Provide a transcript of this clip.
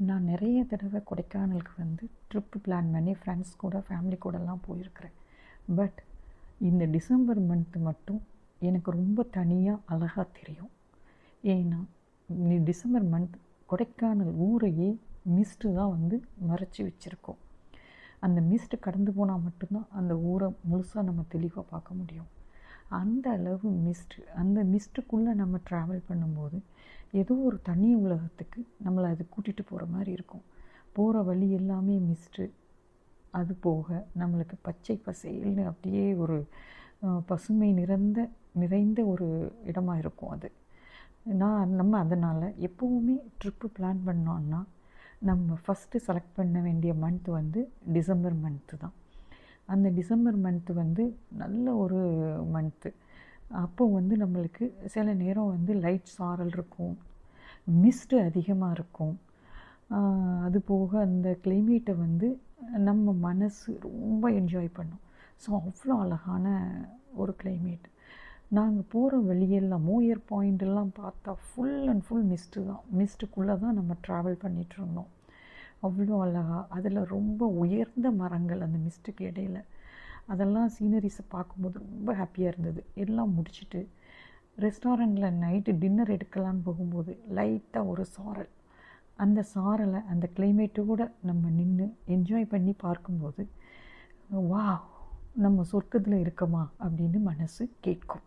நான் நிறைய தடவை கொடைக்கானலுக்கு வந்து ட்ரிப்பு பிளான் பண்ணி ஃப்ரெண்ட்ஸ் கூட ஃபேமிலி கூடலாம் போயிருக்கிறேன். பட் இந்த டிசம்பர் மந்த்து மட்டும் எனக்கு ரொம்ப தனியாக அழகாக தெரியும். ஏன்னா டிசம்பர் மந்த் கொடைக்கானல் ஊரையே மிஸ்ட்டு தான் வந்து மறைச்சி வச்சுருக்கோம். அந்த மிஸ்ட்டு கடந்து போனால் மட்டும்தான் அந்த ஊரை முழுசாக நம்ம தெளிவாக பார்க்க முடியும். அந்த அளவு அந்த மிஸ்ட்டுக்குள்ளே நம்ம ட்ராவல் பண்ணும்போது ஏதோ ஒரு தனி உலகத்துக்கு நம்மளை அது கூட்டிகிட்டு போகிற மாதிரி இருக்கும். போகிற வழி எல்லாமே மிஸ்ட்டு. அது போக நம்மளுக்கு பச்சை பசேல்னு அப்படியே ஒரு பசுமை நிறைந்த ஒரு இடமா இருக்கும் அது. நம்ம அதனால் எப்போவுமே ட்ரிப்பு பிளான் பண்ணோன்னா நம்ம ஃபஸ்ட்டு செலக்ட் பண்ண வேண்டிய மந்த் வந்து டிசம்பர் மந்த்து தான். அந்த டிசம்பர் மந்த்து வந்து நல்ல ஒரு மந்த்து. அப்போ வந்து நம்மளுக்கு சில நேரம் வந்து லைட் சாரல் இருக்கும், மிஸ்ட்டு அதிகமாக இருக்கும். அது போக அந்த கிளைமேட்டை வந்து நம்ம மனசு ரொம்ப என்ஜாய் பண்ணும். ஸோ அவ்வளோ அழகான ஒரு கிளைமேட். நாங்கள் போகிற வழியெல்லாம் மோயர் பாயிண்டெல்லாம் பார்த்தா ஃபுல் அண்ட் ஃபுல் மிஸ்ட்டு தான். மிஸ்ட்டுக்குள்ளே தான் நம்ம ட்ராவல் பண்ணிகிட்ருந்தோம். அவ்வளோ அழகாக அதில் ரொம்ப உயர்ந்த மரங்கள் அந்த மிஸ்ட்டுக்கு இடையில. அதெல்லாம் சீனரிஸை பார்க்கும்போது ரொம்ப ஹாப்பியாக இருந்தது. எல்லாம் முடிச்சுட்டு ரெஸ்டாரண்ட்டில் நைட்டு டின்னர் எடுக்கலான்னு போகும்போது லைட்டாக ஒரு சாரல். அந்த சாரலை அந்த கிளைமேட்டோடு நம்ம நின்று என்ஜாய் பண்ணி பார்க்கும்போது, வா நம்ம சொர்க்கத்தில் இருக்கோமா அப்படின்னு மனசு கேட்கும்.